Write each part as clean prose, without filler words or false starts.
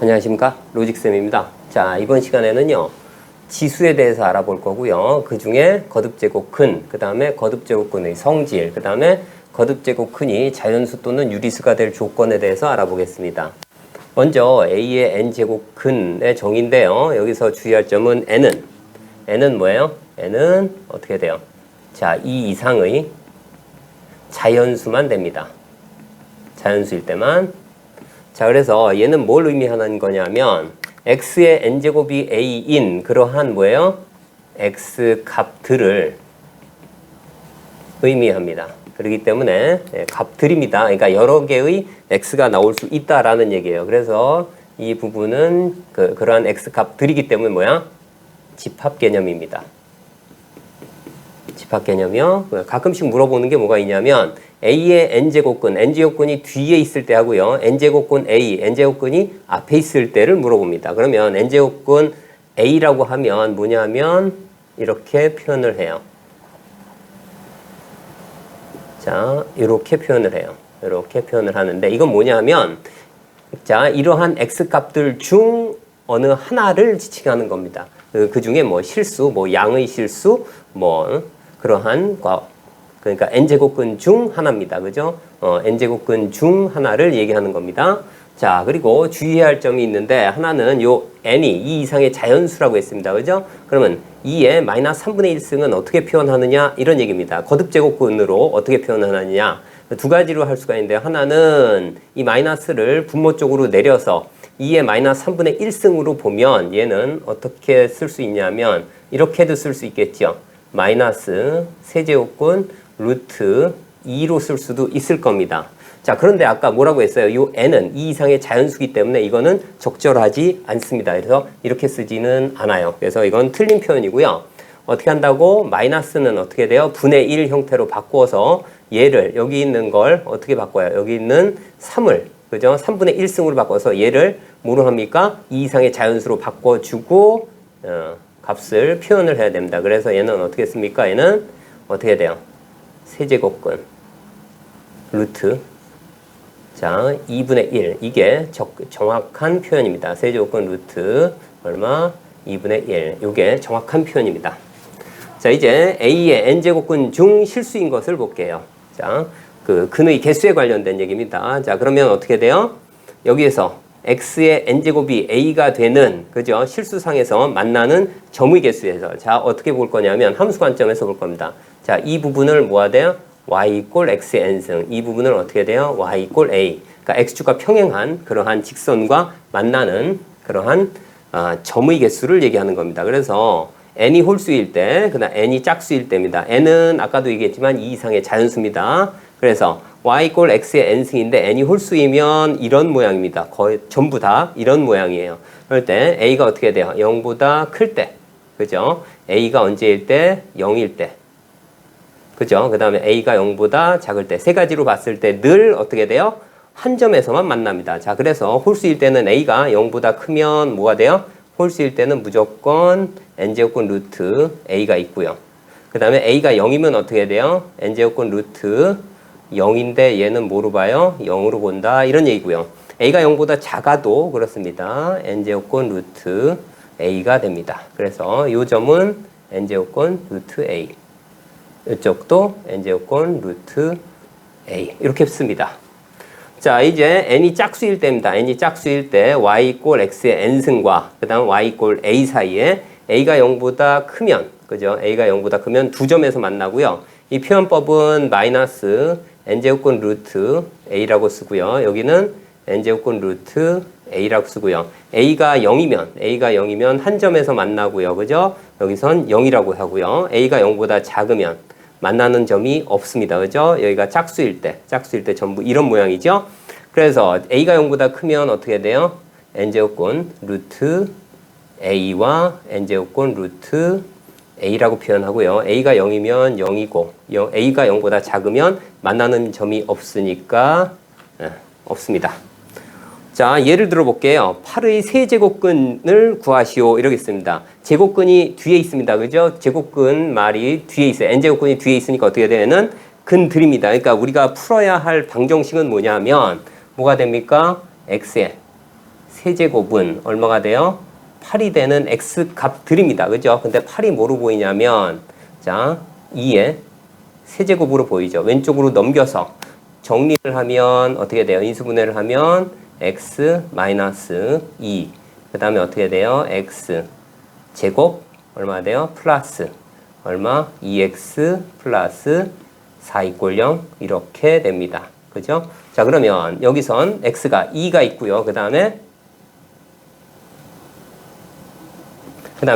안녕하십니까, 로직쌤입니다. 자, 이번 시간에는요 지수에 대해서 알아볼 거고요. 그 중에 거듭제곱 근, 그 다음에 거듭제곱 근의 성질, 그 다음에 거듭제곱 근이 자연수 또는 유리수가 될 조건에 대해서 알아보겠습니다. 먼저 A의 n제곱 근의 정의인데요, 여기서 주의할 점은 n은 뭐예요? n은 어떻게 돼요? 자, 이 이상의 자연수만 됩니다. 자연수일 때만. 자, 그래서 얘는 뭘 의미하는 거냐면 x의 n제곱이 a인 그러한 뭐예요? x 값들을 의미합니다. 그렇기 때문에 값들입니다. 그러니까 여러 개의 x가 나올 수 있다라는 얘기예요. 그래서 이 부분은 그러한 x 값들이기 때문에 뭐야? 집합 개념입니다. 집합 개념이요. 가끔씩 물어보는 게 뭐가 있냐면 A의 n제곱근, n제곱근이 뒤에 있을 때 하고요. n제곱근 A, n제곱근이 앞에 있을 때를 물어봅니다. 그러면 n제곱근 A라고 하면 뭐냐면 이렇게 표현을 해요. 자, 이렇게 표현을 해요. 이렇게 표현을 하는데 이건 뭐냐면 자, 이러한 x값들 중 어느 하나를 지칭하는 겁니다. 그 중에 뭐 실수, 뭐 양의 실수, 뭐 그러한 그러니까 n제곱근 중 하나입니다. 그죠? n제곱근 중 하나를 얘기하는 겁니다. 자, 그리고 주의해야 할 점이 있는데 하나는 요 n이 2 이상의 자연수라고 했습니다. 그죠? 그러면 2의 마이너스 3분의 1승은 어떻게 표현하느냐? 이런 얘기입니다. 거듭제곱근으로 어떻게 표현하느냐? 두 가지로 할 수가 있는데요. 하나는 이 마이너스를 분모 쪽으로 내려서 2의 마이너스 3분의 1승으로 보면 얘는 어떻게 쓸 수 있냐면 이렇게도 쓸 수 있겠죠. 마이너스 세제곱근 루트 2로 쓸 수도 있을 겁니다. 자, 그런데 아까 뭐라고 했어요? 이 n은 2 이상의 자연수기 때문에 이거는 적절하지 않습니다. 그래서 이렇게 쓰지는 않아요. 그래서 이건 틀린 표현이고요. 어떻게 한다고? 마이너스는 어떻게 돼요? 분의 1 형태로 바꿔서 얘를 여기 있는 걸 어떻게 바꿔요? 여기 있는 3을 그죠? 3분의 1승으로 바꿔서 얘를 뭐로 합니까? 2 이상의 자연수로 바꿔주고 값을 표현을 해야 됩니다. 그래서 얘는 어떻게 씁니까? 얘는 어떻게 돼요? 세제곱근 루트 자 2분의 1 이게 정확한 표현입니다. 세제곱근 루트 얼마? 2분의 1 이게 정확한 표현입니다. 자, 이제 A의 n제곱근 중 실수인 것을 볼게요. 자, 그 근의 개수에 관련된 얘기입니다. 자, 그러면 어떻게 돼요? 여기에서 x의 n제곱이 a가 되는 그죠? 실수상에서 만나는 점의 개수에서 자, 어떻게 볼 거냐면 함수 관점에서 볼 겁니다. 자, 이 부분을 뭐가 돼요? y 이꼴 x의 n승. 이 부분을 어떻게 돼요? y 이꼴 a. 그러니까 x축과 평행한 그러한 직선과 만나는 그러한 점의 개수를 얘기하는 겁니다. 그래서 n이 홀수일 때, 그다음 n이 짝수일 때입니다. n은 아까도 얘기했지만 2 이상의 자연수입니다. 그래서 y 이꼴 x의 n승인데 n이 홀수이면 이런 모양입니다. 거의 전부 다 이런 모양이에요. 그럴 때 a가 어떻게 돼요? 0보다 클 때. 그죠? a가 언제일 때? 0일 때. 그죠? 그 다음에 a가 0보다 작을 때. 세 가지로 봤을 때 늘 어떻게 돼요? 한 점에서만 만납니다. 자, 그래서 홀수일 때는 a가 0보다 크면 뭐가 돼요? 홀수일 때는 무조건 n제곱근 루트 a가 있고요. 그 다음에 a가 0이면 어떻게 돼요? n제곱근 루트 0인데 얘는 뭐로 봐요? 0으로 본다. 이런 얘기고요. a가 0보다 작아도 그렇습니다. n제곱근 루트 a가 됩니다. 그래서 이 점은 n제곱근 루트 a. 이쪽도 n제곱근 루트 a. 이렇게 씁니다. 자, 이제 n이 짝수일 때입니다. n이 짝수일 때 y 이꼴 x의 n승과 그 다음 y 이꼴 a 사이에 a가 0보다 크면 그죠? a가 0보다 크면 두 점에서 만나고요. 이 표현법은 마이너스 n제곱근 루트 a라고 쓰고요. 여기는 n제곱근 루트 a라고 쓰고요. a가 0이면 한 점에서 만나고요. 그죠? 여기선 0이라고 하고요. a가 0보다 작으면 만나는 점이 없습니다. 그죠? 여기가 짝수일 때 전부 이런 모양이죠? 그래서 a가 0보다 크면 어떻게 돼요? n제곱근 루트 a와 n제곱근 루트 a라고 표현하고요. a가 0이면 0이고 a가 0보다 작으면 만나는 점이 없으니까 없습니다. 자, 예를 들어 볼게요. 8의 세제곱근을 구하시오. 이러겠습니다. 제곱근이 뒤에 있습니다. 그죠? 제곱근 말이 뒤에 있어요. n제곱근이 뒤에 있으니까 어떻게 되는? 근들입니다. 그러니까 우리가 풀어야 할 방정식은 뭐냐면 뭐가 됩니까? x의 세제곱은 얼마가 돼요? 8이 되는 x 값들입니다. 그죠? 근데 8이 뭐로 보이냐면, 자, 2의 세제곱으로 보이죠. 왼쪽으로 넘겨서 정리를 하면 어떻게 돼요? 인수분해를 하면 x 마이너스 2. 그 다음에 어떻게 돼요? x 제곱 얼마 돼요? 플러스 얼마? 2x 플러스 4 = 0 이렇게 됩니다. 그죠? 자, 그러면 여기선 x가 2가 있고요. 그 다음에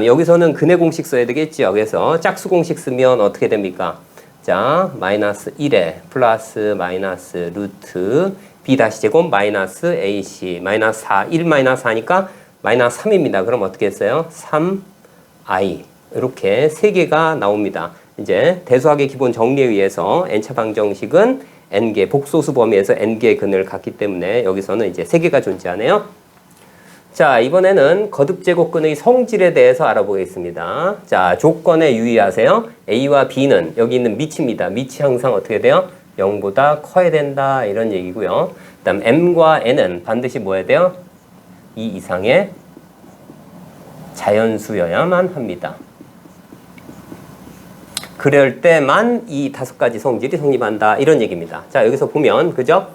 여기서는 근의 공식 써야 되겠죠. 그래서 짝수 공식 쓰면 어떻게 됩니까? 자, 마이너스 1에 플러스 마이너스 루트 b 다시 제곱 마이너스 ac 마이너스 4, 1 마이너스 4니까 마이너스 3입니다. 그럼 어떻게 했어요? 3i 이렇게 세 개가 나옵니다. 이제 대수학의 기본 정리에 의해서 n차 방정식은 n개 복소수 범위에서 n개의 근을 갖기 때문에 여기서는 이제 세 개가 존재하네요. 자, 이번에는 거듭제곱근의 성질에 대해서 알아보겠습니다. 자, 조건에 유의하세요. A와 B는 여기 있는 미치입니다. 미치 항상 어떻게 돼요? 0보다 커야 된다 이런 얘기고요. 그 다음 M과 N은 반드시 뭐 해야 돼요? 2 이상의 자연수여야만 합니다. 그럴 때만 이 5가지 성질이 성립한다 이런 얘기입니다. 자, 여기서 보면 그죠?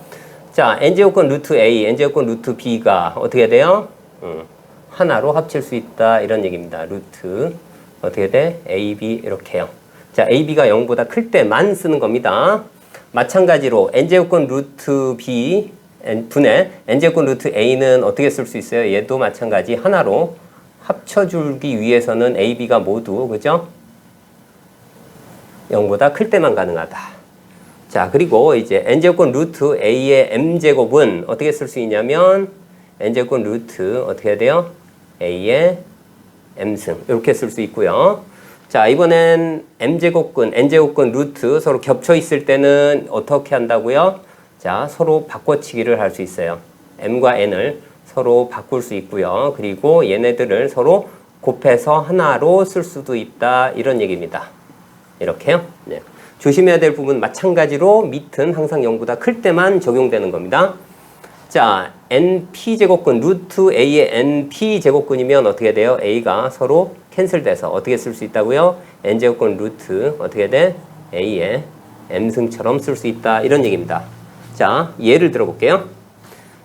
자, n제곱근 루트 A, n제곱근 루트 B가 어떻게 돼요? 하나로 합칠 수 있다 이런 얘기입니다. 루트 어떻게 돼? AB 이렇게요. 자, AB가 0보다 클 때만 쓰는 겁니다. 마찬가지로 n제곱근 루트 B 분의 n제곱근 루트 A는 어떻게 쓸 수 있어요? 얘도 마찬가지 하나로 합쳐주기 위해서는 AB가 모두 그죠? 0보다 클 때만 가능하다. 자, 그리고 이제 n제곱근 루트 A의 m제곱은 어떻게 쓸 수 있냐면 n제곱근 루트 어떻게 해야 돼요? A의 m승 이렇게 쓸 수 있고요. 자, 이번엔 m제곱근, n제곱근 루트 서로 겹쳐 있을 때는 어떻게 한다고요? 자, 서로 바꿔치기를 할 수 있어요. m과 n을 서로 바꿀 수 있고요. 그리고 얘네들을 서로 곱해서 하나로 쓸 수도 있다 이런 얘기입니다. 이렇게요. 네. 조심해야 될 부분 마찬가지로 밑은 항상 0보다 클 때만 적용되는 겁니다. 자, np제곱근 루트 a의 np제곱근이면 어떻게 돼요? a가 서로 캔슬돼서 어떻게 쓸 수 있다고요? n제곱근 루트 어떻게 돼? a의 m승처럼 쓸 수 있다 이런 얘기입니다. 자, 예를 들어볼게요.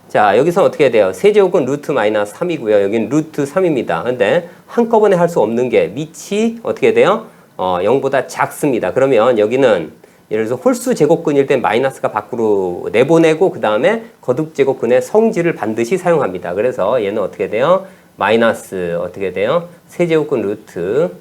자, 여기서 어떻게 돼요? 세제곱근 루트 마이너스 3이고요. 여기는 루트 3입니다. 근데 한꺼번에 할 수 없는 게 밑이 어떻게 돼요? 0보다 작습니다. 그러면 여기는 예를 들어서 홀수 제곱근일 때 마이너스가 밖으로 내보내고 그 다음에 거듭 제곱근의 성질을 반드시 사용합니다. 그래서 얘는 어떻게 돼요? 마이너스 어떻게 돼요? 세제곱근 루트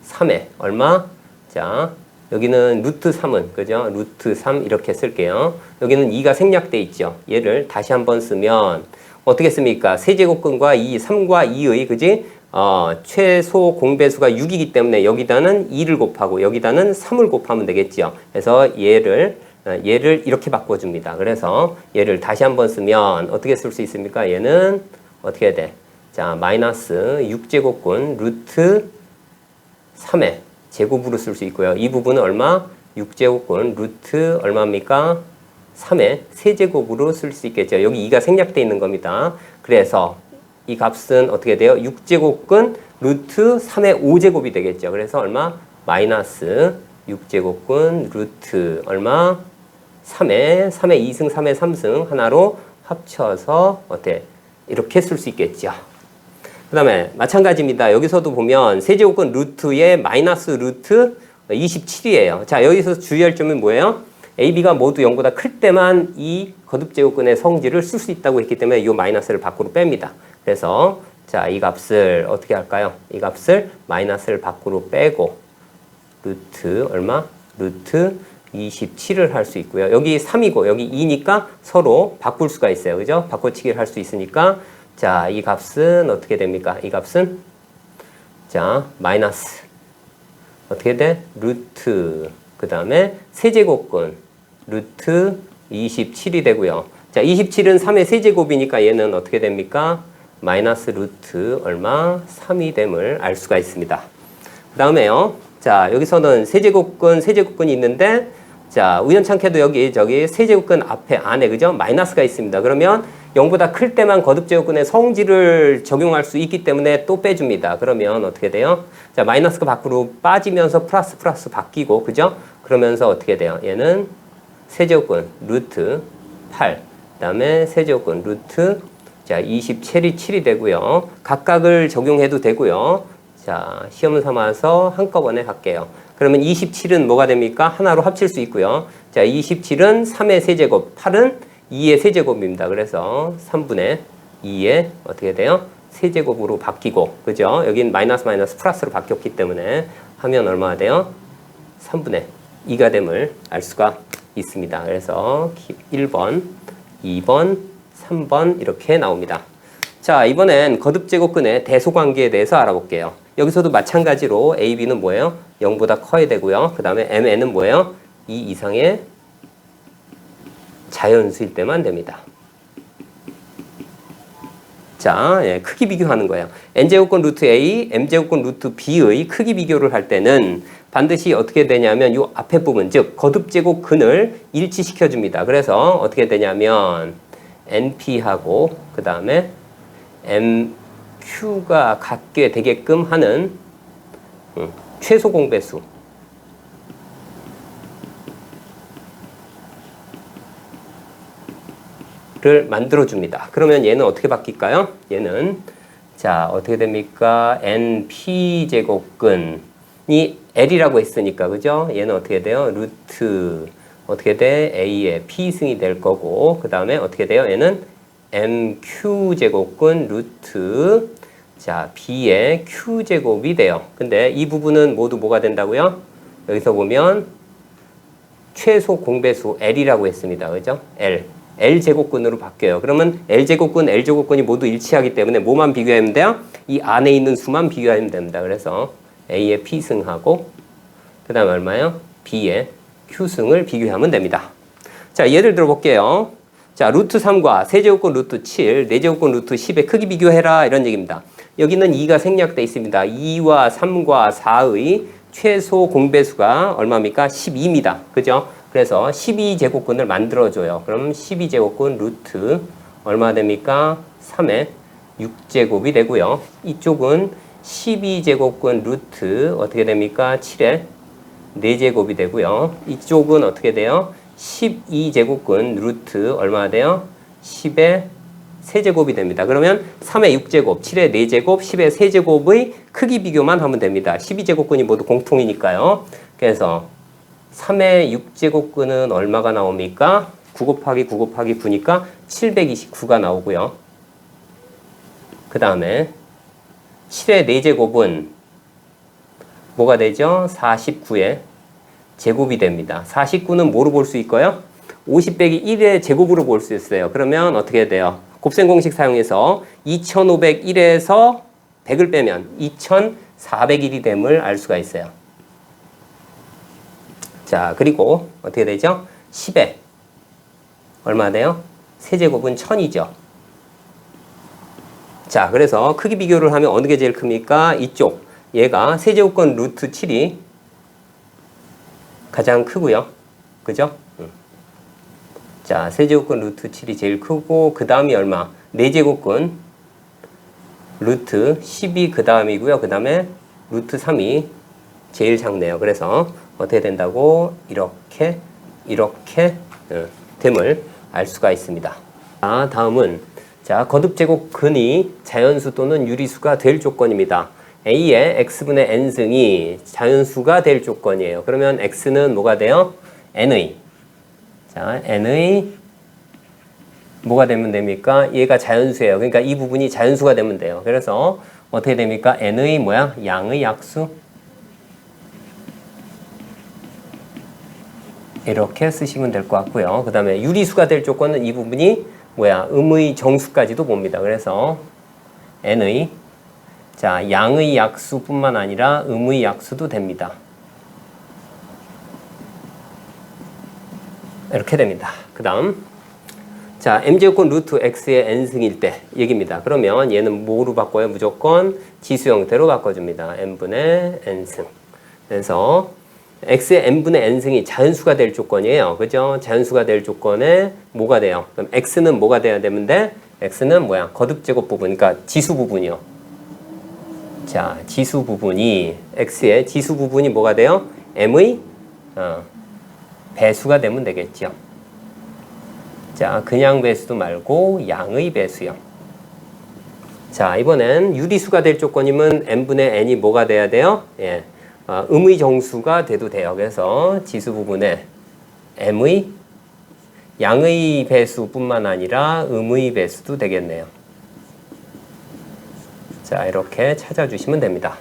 3에 얼마? 자, 여기는 루트 3은 그죠? 루트 3 이렇게 쓸게요. 여기는 2가 생략돼 있죠. 얘를 다시 한번 쓰면 어떻게 씁니까? 세제곱근과 2, 3과 2의 그지? 최소 공배수가 6이기 때문에 여기다는 2를 곱하고 여기다는 3을 곱하면 되겠죠. 그래서 얘를 이렇게 바꿔줍니다. 그래서 얘를 다시 한번 쓰면 어떻게 쓸 수 있습니까? 얘는 어떻게 돼? 자, 마이너스 6제곱근 루트 3의 제곱으로 쓸 수 있고요. 이 부분은 얼마? 6제곱근 루트 얼마입니까? 3의 세제곱으로 쓸 수 있겠죠. 여기 2가 생략되어 있는 겁니다. 그래서 이 값은 어떻게 돼요? 6제곱근 루트 3의 5제곱이 되겠죠. 그래서 얼마? 마이너스 6제곱근 루트 얼마? 3의 2승, 3의 3승 하나로 합쳐서 어때? 이렇게 쓸 수 있겠죠. 그 다음에 마찬가지입니다. 여기서도 보면 세제곱근 루트의 마이너스 루트 27이에요. 자, 여기서 주의할 점은 뭐예요? AB가 모두 0보다 클 때만 이 거듭제곱근의 성질을 쓸 수 있다고 했기 때문에 이 마이너스를 밖으로 뺍니다. 그래서 자, 이 값을 어떻게 할까요? 이 값을 마이너스를 밖으로 빼고 루트 얼마? 루트 27을 할 수 있고요. 여기 3이고 여기 2니까 서로 바꿀 수가 있어요. 그죠? 바꿔치기를 할 수 있으니까 자, 이 값은 어떻게 됩니까? 이 값은 자, 마이너스 어떻게 돼? 루트 그 다음에 세제곱근 루트 27이 되고요. 자, 27은 3의 세제곱이니까 얘는 어떻게 됩니까? 마이너스 루트 얼마? 3이 됨을 알 수가 있습니다. 그 다음에요. 자, 여기서는 세제곱근이 있는데 자, 우연찮게도 여기 세제곱근 앞에 안에 그죠? 마이너스가 있습니다. 그러면 0보다 클 때만 거듭제곱근의 성질을 적용할 수 있기 때문에 또 빼줍니다. 그러면 어떻게 돼요? 자, 마이너스가 밖으로 빠지면서 플러스 바뀌고, 그죠? 그러면서 어떻게 돼요? 얘는 세제곱근 루트 8, 그 다음에 세제곱근 루트, 자, 27이 되고요. 각각을 적용해도 되고요. 자, 시험을 삼아서 한꺼번에 할게요. 그러면 27은 뭐가 됩니까? 하나로 합칠 수 있고요. 자, 27은 3의 세제곱, 8은 2의 세제곱입니다. 그래서 3분의 2의 어떻게 돼요? 세제곱으로 바뀌고, 그죠? 여긴 마이너스 플러스로 바뀌었기 때문에 하면 얼마가 돼요? 3분의 2가 됨을 알 수가 있습니다. 그래서 1번, 2번, 3번 이렇게 나옵니다. 자, 이번엔 거듭제곱근의 대소관계에 대해서 알아볼게요. 여기서도 마찬가지로 A, B는 뭐예요? 0보다 커야 되고요. 그 다음에 M, N은 뭐예요? 2 이상의 자연수일 때만 됩니다. 자, 예, 크기 비교하는 거예요. N제곱근 루트 A, M제곱근 루트 B의 크기 비교를 할 때는 반드시 어떻게 되냐면 이 앞에 부분, 즉 거듭제곱근을 일치시켜 줍니다. 그래서 어떻게 되냐면 NP하고 그 다음에 MQ가 같게 되게끔 하는 최소 공배수 를 만들어줍니다. 그러면 얘는 어떻게 바뀔까요? 얘는 자 어떻게 됩니까? NP제곱근이 L이라고 했으니까 그죠? 얘는 어떻게 돼요? 루트 어떻게 돼? A의 P승이 될 거고 그 다음에 어떻게 돼요? 얘는 MQ제곱근 루트 자 B의 Q제곱이 돼요. 근데 이 부분은 모두 뭐가 된다고요? 여기서 보면 최소 공배수 L이라고 했습니다. 그죠? L제곱근으로 바뀌어요. 그러면 L제곱근이 모두 일치하기 때문에 뭐만 비교하면 돼요? 이 안에 있는 수만 비교하면 됩니다. 그래서 A의 P승하고 그 다음에 얼마요? B의 Q승을 비교하면 됩니다. 자, 예를 들어 볼게요. 자, 루트 3과 세제곱근 루트 7, 네제곱근 루트 10의 크기 비교해라 이런 얘기입니다. 여기는 2가 생략되어 있습니다. 2와 3과 4의 최소 공배수가 얼마입니까? 12입니다. 그죠? 그래서 12제곱근을 만들어줘요. 그럼 12제곱근 루트 얼마 됩니까? 3의 6제곱이 되고요. 이쪽은 12제곱근 루트 어떻게 됩니까? 7의 4제곱이 되고요. 이쪽은 어떻게 돼요? 12제곱근 루트 얼마 돼요? 10의 세제곱이 됩니다. 그러면 3의 6제곱, 7의 4제곱, 10의 세제곱의 크기 비교만 하면 됩니다. 12제곱근이 모두 공통이니까요. 그래서 3의 6제곱근은 얼마가 나옵니까? 9 곱하기 9 곱하기 9니까 729가 나오고요. 그 다음에 7의 4제곱은 뭐가 되죠? 49의 제곱이 됩니다. 49는 뭐로 볼 수 있고요? 50 빼기 1의 제곱으로 볼 수 있어요. 그러면 어떻게 돼요? 곱셈 공식 사용해서 2501에서 100을 빼면 2401이 됨을 알 수가 있어요. 자, 그리고 어떻게 되죠? 10에 얼마 돼요? 세제곱은 1000이죠. 자, 그래서 크기 비교를 하면 어느 게 제일 큽니까? 이쪽. 얘가 세제곱근 루트 7이 가장 크고요. 그죠? 자, 세제곱근 루트 7이 제일 크고 그 다음이 얼마? 4제곱근 루트 10이 그 다음이고요. 그 다음에 루트 3이 제일 작네요. 그래서 어떻게 된다고? 이렇게 됨을 알 수가 있습니다. 자, 다음은 자, 거듭제곱근이 자연수 또는 유리수가 될 조건입니다. A의 x분의 n승이 자연수가 될 조건이에요. 그러면 x는 뭐가 돼요? n의 자, n의 뭐가 되면 됩니까? 얘가 자연수예요. 그러니까 이 부분이 자연수가 되면 돼요. 그래서 어떻게 됩니까? n의 뭐야? 양의 약수 이렇게 쓰시면 될 것 같고요. 그 다음에 유리수가 될 조건은 이 부분이 뭐야? 음의 정수까지도 봅니다. 그래서 n의 자, 양의 약수뿐만 아니라 음의 약수도 됩니다. 이렇게 됩니다. 그 다음 자, m제곱근 루트 x의 n승일 때 얘기입니다. 그러면 얘는 뭐로 바꿔요? 무조건 지수 형태로 바꿔줍니다. n분의 n승. 그래서 x의 n분의 n승이 자연수가 될 조건이에요. 그죠? 자연수가 될 조건에 뭐가 돼요? 그럼 x는 뭐가 돼야 되는데 x는 뭐야? 거듭 제곱 부분, 그러니까 지수 부분이요. 자, 지수 부분이 x의 지수 부분이 뭐가 돼요? m의 배수가 되면 되겠죠. 자, 그냥 배수도 말고 양의 배수요. 자, 이번엔 유리수가 될 조건이면 n분의 n이 뭐가 돼야 돼요? 예, 음의 정수가 돼도 돼요. 그래서 지수 부분에 m의 양의 배수뿐만 아니라 음의 배수도 되겠네요. 자, 이렇게 찾아주시면 됩니다.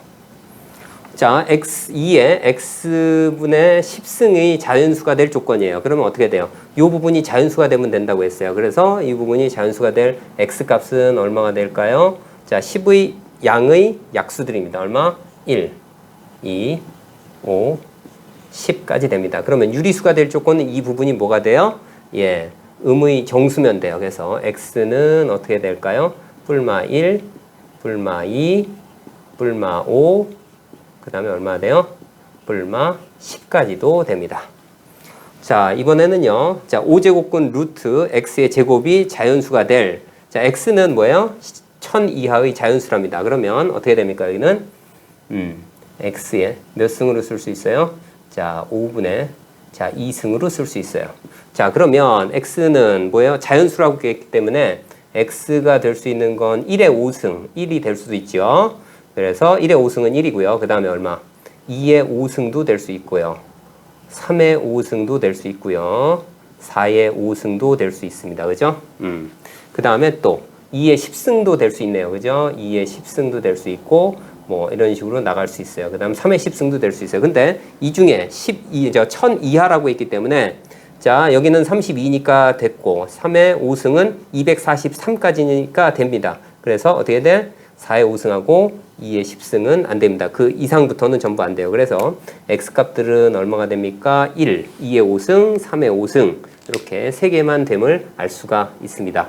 자, x2에 x분의 10승의 자연수가 될 조건이에요. 그러면 어떻게 돼요? 이 부분이 자연수가 되면 된다고 했어요. 그래서 이 부분이 자연수가 될 x값은 얼마가 될까요? 자, 10의 양의 약수들입니다. 얼마? 1, 2, 5, 10까지 됩니다. 그러면 유리수가 될 조건은 이 부분이 뭐가 돼요? 예, 음의 정수면 돼요. 그래서 x는 어떻게 될까요? 뿔마 1, 뿔마 2, 뿔마 5, 그 다음에 얼마 돼요? 뿔마 10까지도 됩니다. 자, 이번에는요. 자, 5제곱근 루트 x의 제곱이 자연수가 될, 자, x는 뭐예요? 1000 이하의 자연수랍니다. 그러면 어떻게 됩니까? 여기는 x의 몇 승으로 쓸 수 있어요? 자, 5분의 2승으로 쓸 수 있어요. 자, 그러면 x는 뭐예요? 자연수라고 했기 때문에 x가 될 수 있는 건 1의 5승, 1이 될 수도 있죠. 그래서 1의 5승은 1이고요. 그 다음에 얼마? 2의 5승도 될 수 있고요. 3의 5승도 될 수 있고요. 4의 5승도 될 수 있습니다. 그죠? 그 다음에 또 2의 10승도 될 수 있네요. 그죠? 2의 10승도 될 수 있고 뭐 이런 식으로 나갈 수 있어요. 그 다음 3의 10승도 될 수 있어요. 근데 이 중에 1000 이하라고 했기 때문에 자, 여기는 32니까 됐고 3의 5승은 243까지니까 됩니다. 그래서 어떻게 돼? 4의 5승하고 2의 10승은 안 됩니다. 그 이상부터는 전부 안 돼요. 그래서 x값들은 얼마가 됩니까? 1, 2의 5승, 3의 5승 이렇게 3개만 됨을 알 수가 있습니다.